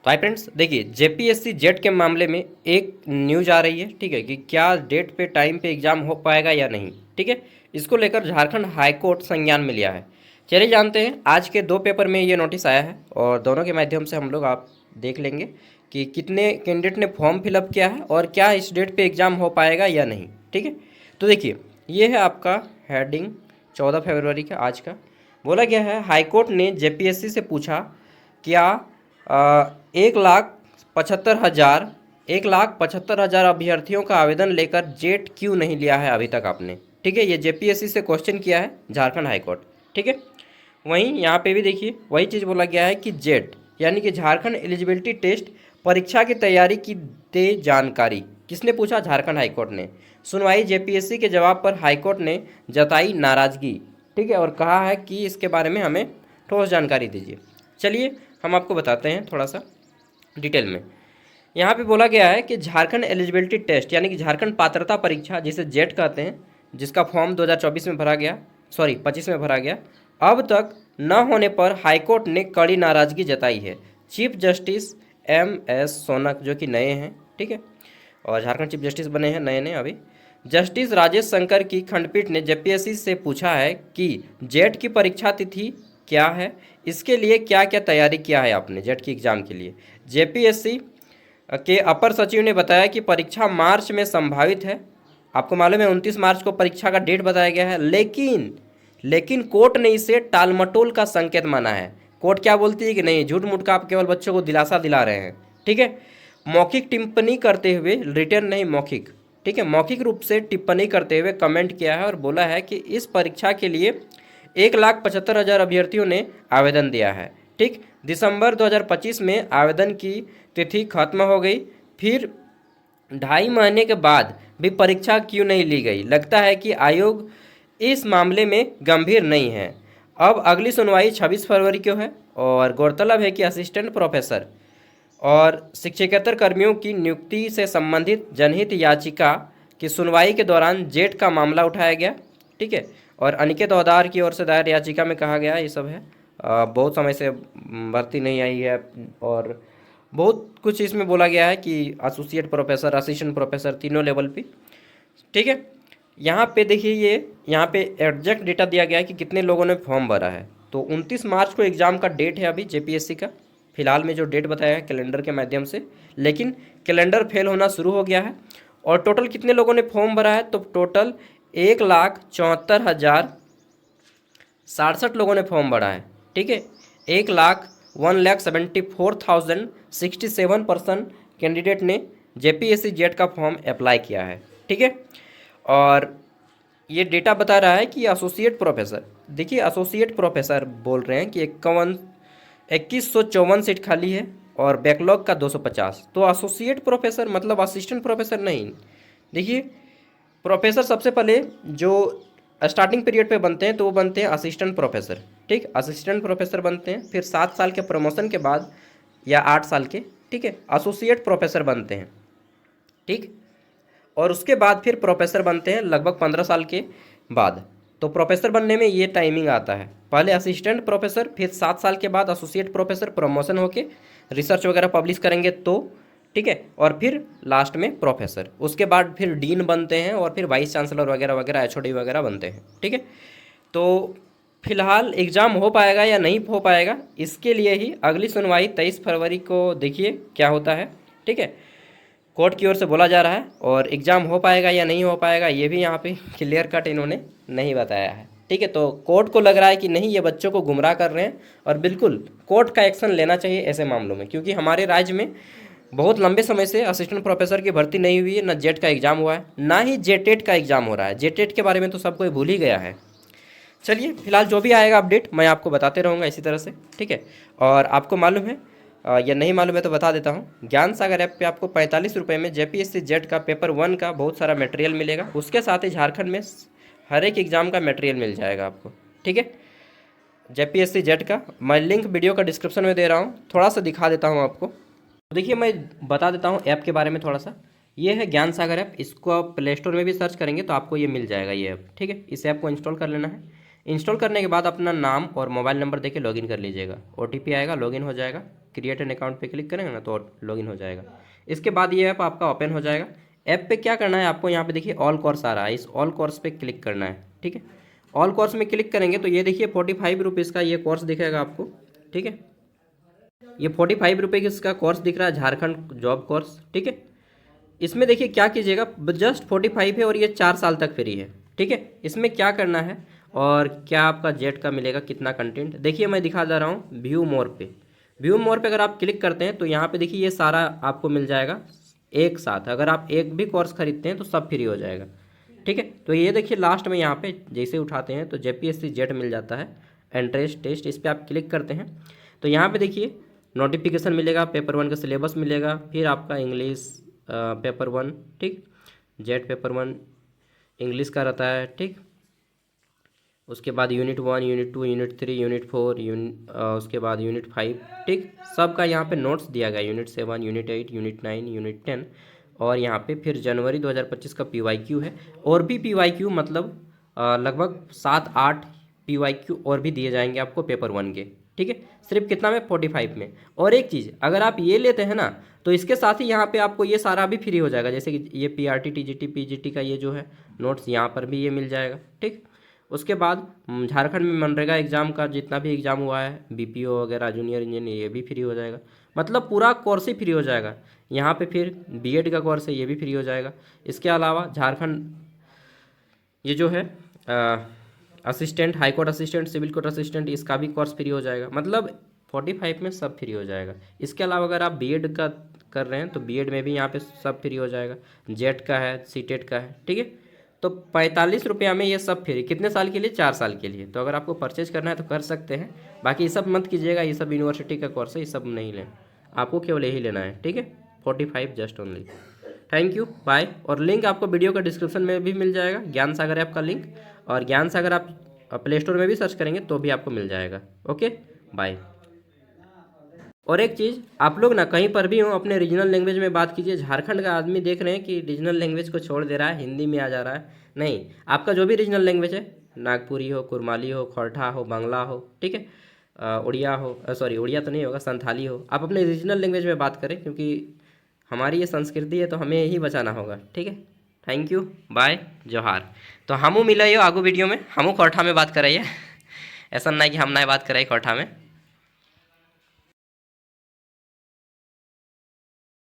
तो hi friends, देखिए JPSC jet के मामले में एक न्यूज आ रही है, ठीक है, कि क्या डेट पे टाइम पे एग्जाम हो पाएगा या नहीं। ठीक है, इसको लेकर झारखंड हाई कोर्ट संज्ञान में लिया है। चलिए जानते हैं, आज के दो पेपर में ये नोटिस आया है और दोनों के माध्यम से हम लोग आप देख लेंगे कि कितने कैंडिडेट ने फॉर्म फिलअप किया है और क्या इस डेट पे एग्ज़ाम हो पाएगा या नहीं। ठीक है, तो देखिए ये है आपका हेडिंग 14 फरवरी का आज का। बोला गया है, हाईकोर्ट ने जेपीएससी से पूछा क्या 1,75,000 अभ्यर्थियों का आवेदन लेकर जेट क्यों नहीं लिया है अभी तक आपने। ठीक है, ये जेपीएससी से क्वेश्चन किया है झारखंड हाईकोर्ट। ठीक है, वहीं यहाँ पे भी देखिए वही चीज़ बोला गया है कि जेट यानी कि झारखंड एलिजिबिलिटी टेस्ट परीक्षा की तैयारी की दे जानकारी। किसने पूछा? झारखंड हाईकोर्ट ने। सुनवाई जेपीएससी के जवाब पर हाईकोर्ट ने जताई नाराजगी। ठीक है, और कहा है कि इसके बारे में हमें ठोस जानकारी दीजिए। चलिए हम आपको बताते हैं थोड़ा सा डिटेल में। यहाँ पे बोला गया है कि झारखंड एलिजिबिलिटी टेस्ट यानी कि झारखंड पात्रता परीक्षा जिसे जेट कहते हैं, जिसका फॉर्म 2024 में भरा गया, 25 में भरा गया, अब तक न होने पर हाईकोर्ट ने कड़ी नाराजगी जताई है। चीफ जस्टिस MS सोनक जो कि नए हैं, ठीक है, और झारखंड चीफ जस्टिस बने हैं नए नए अभी, जस्टिस राजेश शंकर की खंडपीठ ने जेपीएससी से पूछा है कि जेट की परीक्षा तिथि क्या है, इसके लिए क्या क्या तैयारी किया है आपने जेट की एग्ज़ाम के लिए। जेपीएससी के अपर सचिव ने बताया कि परीक्षा मार्च में संभावित है। आपको मालूम है 29 मार्च को परीक्षा का डेट बताया गया है, लेकिन कोर्ट ने इसे टालमटोल का संकेत माना है। कोर्ट क्या बोलती है कि नहीं, झूठ मूठ का आप केवल बच्चों को दिलासा दिला रहे हैं। ठीक है, मौखिक टिप्पणी करते हुए, रिटर्न नहीं मौखिक, ठीक है, मौखिक रूप से टिप्पणी करते हुए कमेंट किया है और बोला है कि इस परीक्षा के लिए 1,75,000 अभ्यर्थियों ने आवेदन दिया है। ठीक, दिसंबर 2025 में आवेदन की तिथि खत्म हो गई, फिर 2.5 महीने के बाद भी परीक्षा क्यों नहीं ली गई। लगता है कि आयोग इस मामले में गंभीर नहीं है। अब अगली सुनवाई 26 फरवरी को है और गौरतलब है कि असिस्टेंट प्रोफेसर और शिक्षकेतर कर्मियों की नियुक्ति से संबंधित जनहित याचिका की सुनवाई के दौरान जेट का मामला उठाया गया। ठीक है, और अनिकेत औदार की ओर से दायर याचिका में कहा गया ये सब है, बहुत समय से भर्ती नहीं आई है और बहुत कुछ इसमें बोला गया है कि एसोसिएट प्रोफेसर, असिस्टेंट प्रोफेसर तीनों लेवल पे। ठीक है, यहाँ पे देखिए यहाँ पे एग्जैक्ट डेटा दिया गया है कि कितने लोगों ने फॉर्म भरा है। तो 29 मार्च को एग्ज़ाम का डेट है अभी जेपीएससी का, फिलहाल में जो डेट बताया है कैलेंडर के माध्यम से, लेकिन कैलेंडर फेल होना शुरू हो गया है। और टोटल कितने लोगों ने फॉर्म भरा है? तो टोटल 1,74,067 लोगों ने फॉर्म भरा है। ठीक है, 1,74,067 कैंडिडेट ने जेपीएससी जेट का फॉर्म अप्लाई किया है। ठीक है, और ये डेटा बता रहा है कि एसोसिएट प्रोफेसर, देखिए एसोसिएट प्रोफेसर बोल रहे हैं कि 2154 सीट खाली है और बैकलॉग का 250। तो एसोसिएट प्रोफेसर मतलब असिस्टेंट प्रोफेसर नहीं। देखिए प्रोफेसर सबसे पहले जो स्टार्टिंग पीरियड पे बनते हैं तो वो बनते हैं असिस्टेंट प्रोफेसर। ठीक, असिस्टेंट प्रोफेसर बनते हैं, फिर 7 साल के प्रमोशन के बाद या 8 साल के, ठीक है, एसोसिएट प्रोफेसर बनते हैं। ठीक, और उसके बाद फिर प्रोफेसर बनते हैं लगभग 15 साल के बाद। तो प्रोफेसर बनने में ये टाइमिंग आता है, पहले असिस्टेंट प्रोफेसर, फिर 7 साल के बाद एसोसिएट प्रोफेसर, प्रमोशन होके रिसर्च वगैरह पब्लिश करेंगे तो, ठीक है, और फिर लास्ट में प्रोफेसर, उसके बाद फिर डीन बनते हैं और फिर वाइस चांसलर वगैरह वगैरह HOD वगैरह बनते हैं। ठीक है, तो फिलहाल एग्ज़ाम हो पाएगा या नहीं हो पाएगा, इसके लिए ही अगली सुनवाई 23 फरवरी को देखिए क्या होता है। ठीक है, कोर्ट की ओर से बोला जा रहा है और एग्ज़ाम हो पाएगा या नहीं हो पाएगा ये भी यहाँ पे क्लियर कट इन्होंने नहीं बताया है। ठीक है, तो कोर्ट को लग रहा है कि नहीं, ये बच्चों को गुमराह कर रहे हैं और बिल्कुल कोर्ट का एक्शन लेना चाहिए ऐसे मामलों में, क्योंकि हमारे राज्य में बहुत लंबे समय से असिस्टेंट प्रोफेसर की भर्ती नहीं हुई है, ना जेट का एग्ज़ाम हुआ है, ना ही जेटेट का एग्ज़ाम हो रहा है। जेटेट के बारे में तो सब कोई भूल ही गया है। चलिए फिलहाल जो भी आएगा अपडेट मैं आपको बताते रहूँगा इसी तरह से। ठीक है, और आपको मालूम है या नहीं मालूम है तो बता देता हूँ, ज्ञान सागर ऐप पे आपको 45 रुपये में जेपीएससी जेट का पेपर 1 का बहुत सारा मटेरियल मिलेगा। उसके साथ ही झारखंड में हर एक एग्ज़ाम का मटेरियल मिल जाएगा आपको। ठीक है, जेपीएससी जेट का मैं लिंक वीडियो का डिस्क्रिप्शन में दे रहा हूँ, थोड़ा सा दिखा देता हूँ आपको। देखिए मैं बता देता हूँ ऐप के बारे में थोड़ा सा। ये है ज्ञान सागर ऐप, इसको आप प्ले स्टोर में भी सर्च करेंगे तो आपको ये मिल जाएगा ये ऐप। ठीक है, इस ऐप को इंस्टॉल कर लेना है। इंस्टॉल करने के बाद अपना नाम और मोबाइल नंबर देके लॉगिन कर लीजिएगा, OTP आएगा, लॉगिन हो जाएगा। क्रिएट एन अकाउंट पे क्लिक करेंगे ना तो लॉगिन हो जाएगा। इसके बाद ये ऐप आपका ओपन हो जाएगा। ऐप पे क्या करना है आपको, यहाँ पे देखिए ऑल कोर्स आ रहा है, इस ऑल कोर्स पे क्लिक करना है। ठीक है, ऑल कोर्स में क्लिक करेंगे तो ये देखिए 45 रुपीज़ का ये कोर्स दिखेगा आपको। ठीक है, ये 45 रुपये की इसका कोर्स दिख रहा है, झारखंड जॉब कोर्स। ठीक है, इसमें देखिए क्या कीजिएगा, जस्ट 45 है और ये 4 साल तक फ्री है। ठीक है, इसमें क्या करना है और क्या आपका जेट का मिलेगा, कितना कंटेंट, देखिए मैं दिखा जा रहा हूँ व्यू मोर पे। व्यू मोर पे अगर आप क्लिक करते हैं तो यहाँ पे देखिए ये सारा आपको मिल जाएगा एक साथ। अगर आप एक भी कोर्स खरीदते हैं तो सब फ्री हो जाएगा। ठीक है, तो ये देखिए लास्ट में यहाँ पे जैसे उठाते हैं तो JPSC जेट मिल जाता है, एंट्रेंस टेस्ट, इस पर आप क्लिक करते हैं तो यहाँ पे देखिए नोटिफिकेशन मिलेगा, पेपर 1 का सिलेबस मिलेगा, फिर आपका इंग्लिश पेपर 1, ठीक, जेट पेपर 1 इंग्लिश का रहता है। ठीक, उसके बाद यूनिट 1, यूनिट 2, यूनिट 3, यूनिट 4, उसके बाद यूनिट 5। ठीक, सबका यहाँ पे नोट्स दिया गया, यूनिट 7, यूनिट 8, यूनिट 9, यूनिट 10, और यहाँ पे फिर जनवरी 2025 का PYQ है। और भी PYQ मतलब लगभग 7-8 PYQ और भी दिए जाएंगे आपको पेपर 1 के। ठीक है, सिर्फ कितना में, 45 में। और एक चीज़, अगर आप ये लेते हैं ना तो इसके साथ ही यहाँ पे आपको ये सारा भी फ्री हो जाएगा, जैसे कि ये PRT TGT PGT का ये जो है नोट्स यहाँ पर भी ये मिल जाएगा। ठीक, उसके बाद झारखंड में मनरेगा एग्ज़ाम का जितना भी एग्ज़ाम हुआ है, BPO वगैरह, जूनियर इंजीनियर, ये भी फ्री हो जाएगा। मतलब पूरा कोर्स ही फ्री हो जाएगा। यहाँ पे फिर B.Ed का कोर्स है, ये भी फ्री हो जाएगा। इसके अलावा झारखंड ये जो है assistant, high court assistant, civil court assistant, इसका भी कोर्स फ्री हो जाएगा। मतलब 45 में सब फ्री हो जाएगा। इसके अलावा अगर आप B.Ed का कर रहे हैं तो B.Ed में भी यहाँ पे सब फ्री हो जाएगा, जेट का है, CTET का है। ठीक है, तो 45 रुपया में ये सब फ्री, कितने साल के लिए, 4 साल के लिए। तो अगर आपको परचेज करना है तो कर सकते हैं। बाकी ये सब मत कीजिएगा, ये सब यूनिवर्सिटी का कोर्स है, ये सब नहीं लें, आपको केवल यही लेना है। ठीक है, 45 just only. Thank you, bye. और लिंक आपको वीडियो का डिस्क्रिप्शन में भी मिल जाएगा, ज्ञान सागर ऐप का लिंक, और ज्ञान सागर आप प्ले स्टोर में भी सर्च करेंगे तो भी आपको मिल जाएगा। Okay, bye. और एक चीज़, आप लोग ना कहीं पर भी हो अपने रीजनल लैंग्वेज में बात कीजिए। झारखंड का आदमी देख रहे हैं कि रीजनल लैंग्वेज को छोड़ दे रहा है, हिंदी में आ जा रहा है। नहीं, आपका जो भी रीजनल लैंग्वेज है, नागपुरी हो, कुरमाली हो, खोरठा हो, बांग्ला हो, ठीक है, उड़िया हो, सॉरी उड़िया तो नहीं होगा, संथाली हो, आप अपने रीजनल लैंग्वेज में बात करें, क्योंकि हमारी ये संस्कृति है तो हमें यही बचाना होगा। ठीक है, थैंक यू, बाय, जोहार। तो हमू मिले आगू वीडियो में, हमू खोरठा में बात कराइए, ऐसा नहीं कि हम ना बात कराई खोरठा में।